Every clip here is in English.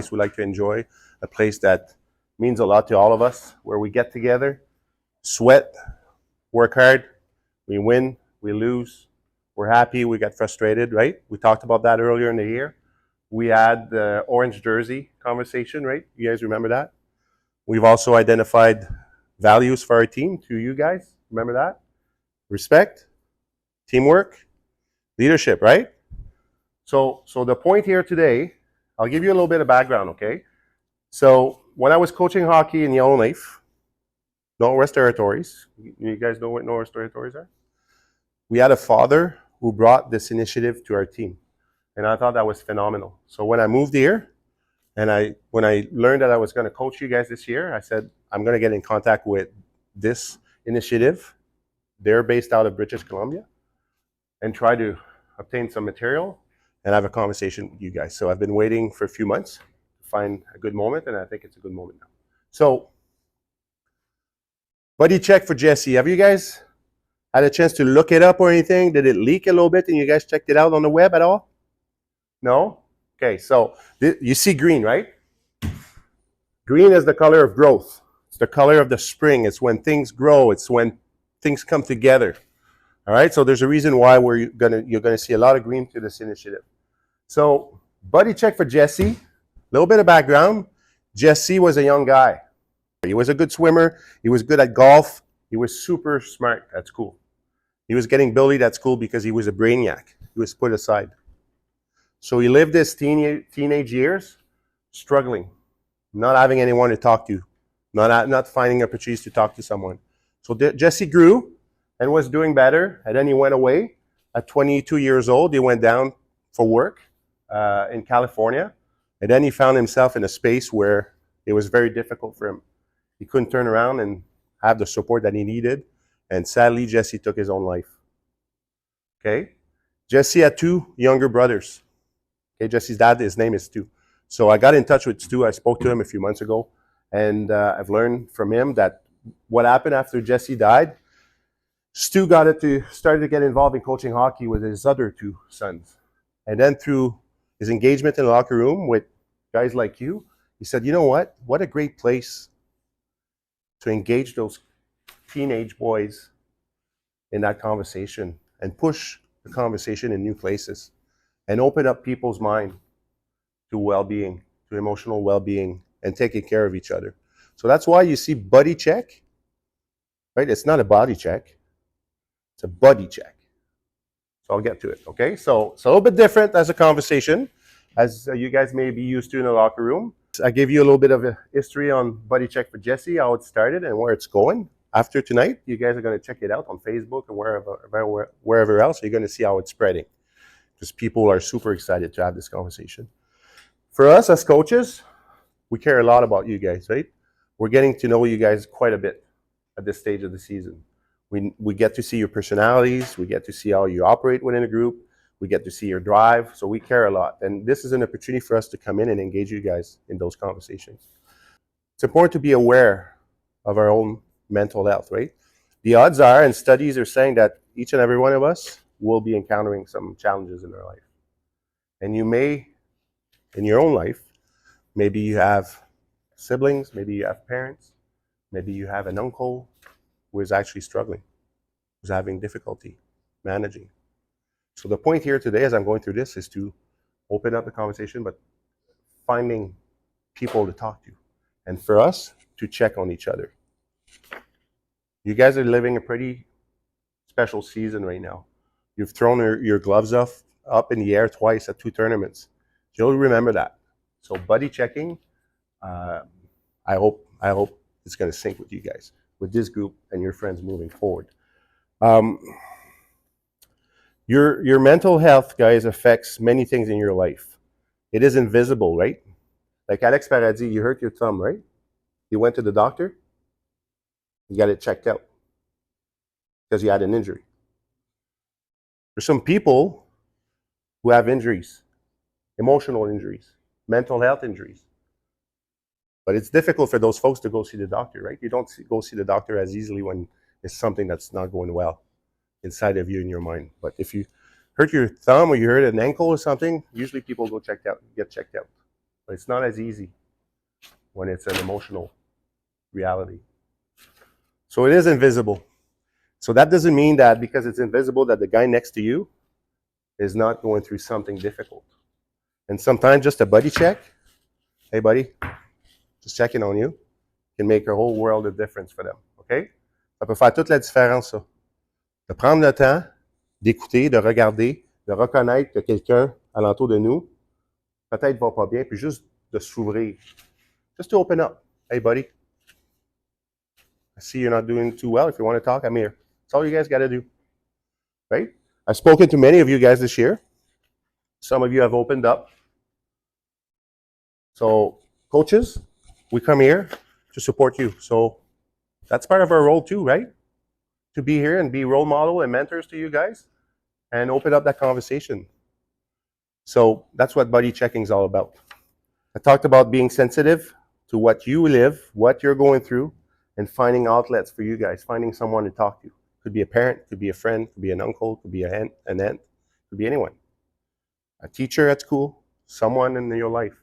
place we like to enjoy, a place that means a lot to all of us, where we get together, sweat, work hard, we win, we lose, we're happy, we get frustrated, right? We talked about that earlier in the year. We had the orange jersey conversation, right? You guys remember that? We've also identified values for our team to you guys. Remember that? Respect, teamwork, leadership, right? So the point here today, I'll give you a little bit of background, okay? So when I was coaching hockey in Yellowknife, Northwest Territories, you guys know what Northwest Territories are? We had a father who brought this initiative to our team. And I thought that was phenomenal. So when I moved here, and when I learned that I was going to coach you guys this year, I said, I'm going to get in contact with this initiative. They're based out of British Columbia, and try to obtain some material and have a conversation with you guys. So I've been waiting for a few months to find a good moment, and I think it's a good moment now. So, buddy check for Jesse. Have you guys had a chance to look it up or anything? Did it leak a little bit and you guys checked it out on the web at all? No? Okay, so you see green, right? Green is the color of growth. It's the color of the spring. It's when things grow. It's when things come together. All right, so there's a reason why you're gonna see a lot of green to this initiative. So, buddy check for Jesse. A little bit of background. Jesse was a young guy. He was a good swimmer. He was good at golf. He was super smart at school. He was getting bullied at school because he was a brainiac. He was put aside. So he lived his teenage years struggling, not having anyone to talk to, not finding opportunities to talk to someone. So Jesse grew and was doing better, and then he went away. At 22 years old, he went down for work in California, and then he found himself in a space where it was very difficult for him. He couldn't turn around and have the support that he needed, and sadly, Jesse took his own life. Okay? Jesse had two younger brothers. Okay, Jesse's dad, his name is Stu. So I got in touch with Stu. I spoke to him a few months ago, and I've learned from him that what happened after Jesse died, Stu started to get involved in coaching hockey with his other two sons. And then through his engagement in the locker room with guys like you, he said, you know what? What a great place to engage those teenage boys in that conversation and push the conversation in new places and open up people's mind to well-being, to emotional well-being, and taking care of each other. So that's why you see buddy check, right? It's not a body check. It's a buddy check. So I'll get to it, okay? So it's a little bit different as a conversation, as you guys may be used to in the locker room. I gave you a little bit of a history on buddy check for Jesse, how it started and where it's going. After tonight, you guys are going to check it out on Facebook and wherever else. You're going to see how it's spreading, because people are super excited to have this conversation. For us as coaches, we care a lot about you guys, right? We're getting to know you guys quite a bit at this stage of the season. We get to see your personalities. We get to see how you operate within a group. We get to see your drive. So we care a lot. And this is an opportunity for us to come in and engage you guys in those conversations. It's important to be aware of our own mental health, right? The odds are, and studies are saying, that each and every one of us will be encountering some challenges in our life. And you may, in your own life, maybe you have siblings, maybe you have parents, maybe you have an uncle who is actually struggling, who's having difficulty managing. So the point here today, as I'm going through this, is to open up the conversation, but finding people to talk to, and for us to check on each other. You guys are living a pretty special season right now. You've thrown your gloves up in the air twice at 2 tournaments. You'll remember that. So buddy checking, I hope it's going to sync with you guys, with this group and your friends moving forward. Your mental health, guys, affects many things in your life. It is invisible, right? Like Alex Paradis, you hurt your thumb, right? You went to the doctor. You got it checked out because you had an injury. There's some people who have injuries, emotional injuries, mental health injuries. But it's difficult for those folks to go see the doctor, right? You don't go see the doctor as easily when it's something that's not going well inside of you in your mind. But if you hurt your thumb or you hurt an ankle or something, usually people get checked out. But it's not as easy when it's an emotional reality. So it is invisible. So that doesn't mean that because it's invisible that the guy next to you is not going through something difficult. And sometimes just a buddy check, hey buddy, just checking on you, can make a whole world of difference for them. OK? Ça peut faire toute la différence, ça. De prendre le temps d'écouter, de regarder, de reconnaître que quelqu'un alentour de nous peut-être va pas bien, puis juste de s'ouvrir. Just to open up. Hey buddy, I see you're not doing too well. If you want to talk, I'm here. That's all you guys got to do. Right? I've spoken to many of you guys this year. Some of you have opened up. So, coaches, we come here to support you. So, that's part of our role too, right? To be here and be role model and mentors to you guys and open up that conversation. So, that's what buddy checking is all about. I talked about being sensitive to what you live, what you're going through, and finding outlets for you guys, finding someone to talk to. Could be a parent, could be a friend, could be an uncle, could be an aunt, could be anyone. A teacher at school, someone in your life.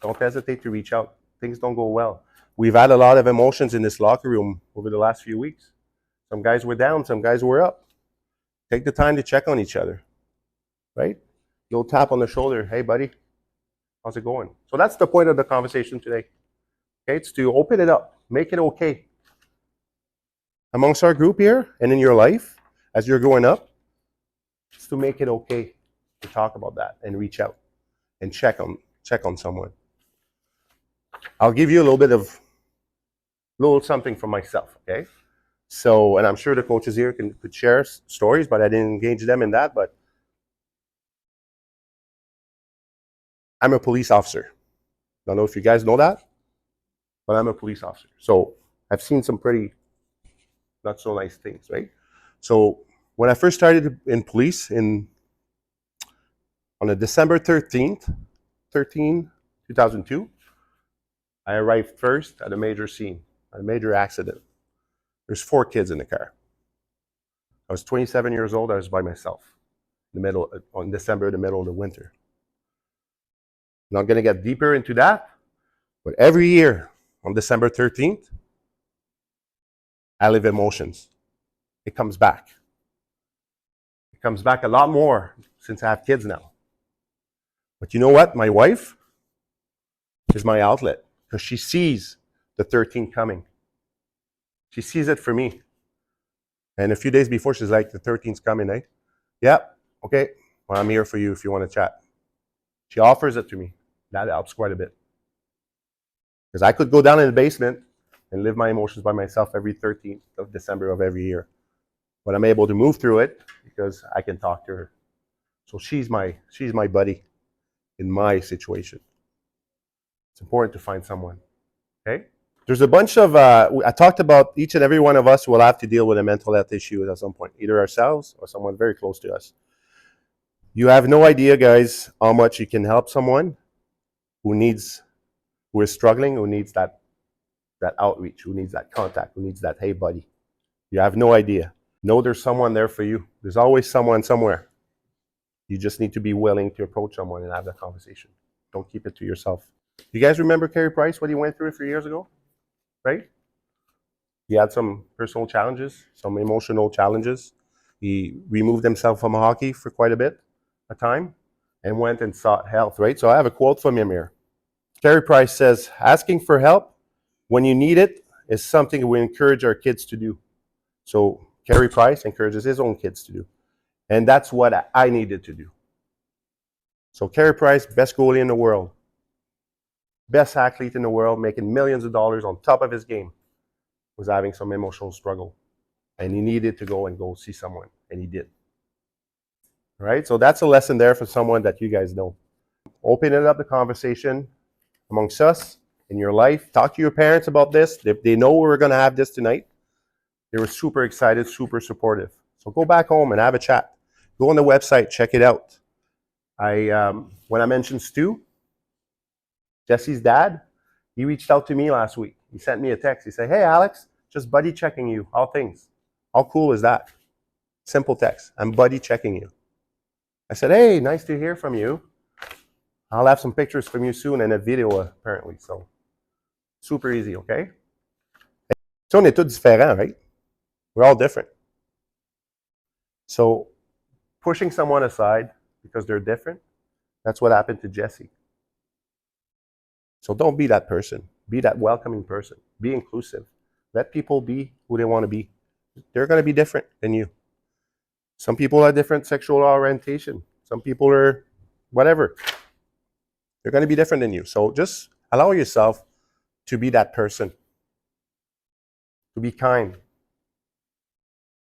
Don't hesitate to reach out. Things don't go well. We've had a lot of emotions in this locker room over the last few weeks. Some guys were down, some guys were up. Take the time to check on each other, right? You'll tap on the shoulder, hey buddy, how's it going? So that's the point of the conversation today. Okay, it's to open it up, make it okay. Amongst our group here and in your life, as you're growing up, it's to make it okay to talk about that and reach out and check on someone. I'll give you a little something from myself, okay? So, and I'm sure the coaches here could share stories, but I didn't engage them in that, but I'm a police officer. Don't know if you guys know that, but I'm a police officer. So I've seen some pretty not so nice things, right? So when I first started in police on a December 2002, I arrived first at a major scene, a major accident. There's 4 kids in the car. I was 27 years old. I was by myself on December, the middle of the winter. Not going to get deeper into that, but every year on December 13th, I live emotions. It comes back. It comes back a lot more since I have kids now. But you know what? My wife is my outlet because she sees the 13th coming. She sees it for me. And a few days before, she's like, the 13th's coming, eh? Yeah, okay. Well, I'm here for you if you want to chat. She offers it to me. That helps quite a bit. Because I could go down in the basement and live my emotions by myself every 13th of December of every year. But I'm able to move through it because I can talk to her. So she's my buddy in my situation. It's important to find someone, okay? There's a bunch of, I talked about each and every one of us will have to deal with a mental health issue at some point, either ourselves or someone very close to us. You have no idea, guys, how much you can help someone who is struggling, who needs that outreach, who needs that contact, who needs that, hey buddy. You have no idea. Know there's someone there for you. There's always someone somewhere. You just need to be willing to approach someone and have that conversation. Don't keep it to yourself. You guys remember Carey Price, what he went through a few years ago? Right? He had some personal challenges, some emotional challenges. He removed himself from hockey for quite a time, and went and sought help, right? So I have a quote from him here. Carey Price says, asking for help when you need it is something we encourage our kids to do. So Carey Price encourages his own kids to do. And that's what I needed to do. So Carey Price, best goalie in the world, best athlete in the world, making millions of dollars on top of his game, was having some emotional struggle. And he needed to go see someone, and he did. All right, so that's a lesson there for someone that you guys know. Open it up, the conversation amongst us in your life. Talk to your parents about this. If they know we're going to have this tonight, they were super excited, super supportive. So go back home and have a chat. Go on the website, check it out. When I mentioned Stu, Jesse's dad, he reached out to me last week. He sent me a text. He said, hey, Alex, just buddy checking you. How things? How cool is that? Simple text. I'm buddy checking you. I said, hey, nice to hear from you. I'll have some pictures from you soon and a video apparently. So super easy, okay? So on est tous différents, right? We're all different. So pushing someone aside because they're different, that's what happened to Jesse. So don't be that person. Be that welcoming person. Be inclusive. Let people be who they want to be. They're going to be different than you. Some people are different sexual orientation. Some people are whatever. They're going to be different than you. So just allow yourself to be that person. To be kind.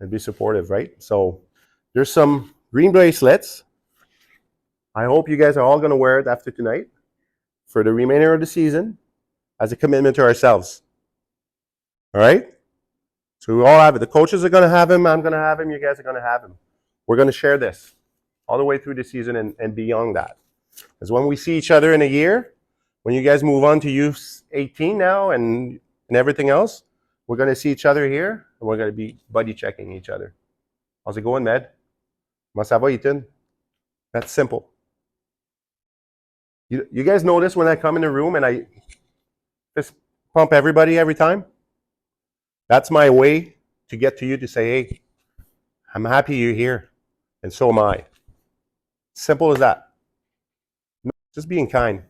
And be supportive, right? So there's some green bracelets. I hope you guys are all going to wear it after tonight for the remainder of the season as a commitment to ourselves. All right? So we all have it. The coaches are going to have him. I'm going to have him. You guys are going to have him. We're going to share this all the way through the season and beyond that. Because when we see each other in a year, when you guys move on to U18 now and everything else, we're going to see each other here and we're going to be buddy checking each other. How's it going, Med? Comment ça va, Ethan? That's simple. You guys notice when I come in the room and I fist pump everybody every time? That's my way to get to you to say, hey, I'm happy you're here, and so am I. Simple as that. Just being kind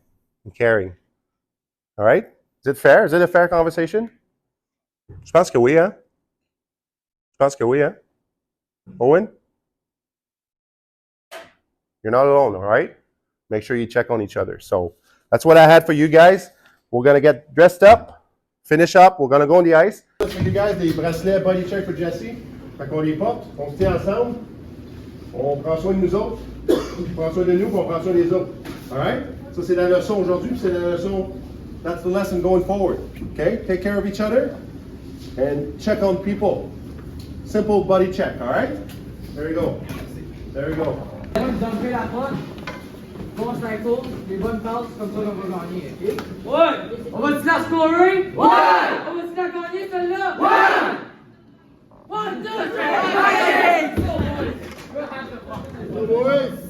and caring. All right? Is it fair? Is it a fair conversation? Je pense que oui, hein? Je pense que oui, hein? Owen? You're not alone, all right? Make sure you check on each other. So that's what I had for you guys. We're going to get dressed up, finish up. We're going to go on the ice. For you guys, des bracelets buddy check for Jesse. Fait qu'on les porte, on se tient ensemble. On prend soin de nous autres. On prend soin de nous, puis on prend soin des autres. All right? Ça, c'est la leçon aujourd'hui, puis c'est la leçon, that's the lesson going forward. Okay? Take care of each other and check on people. Simple buddy check, all right? There you go. There you go. Vous enlevez la poche, bon cours, les bonnes passes, comme ça on va gagner, ok? Ouais! On va-tu la scorer? Ouais! On va-tu la gagner celle-là? Ouais! 1, 2, 3, Boys!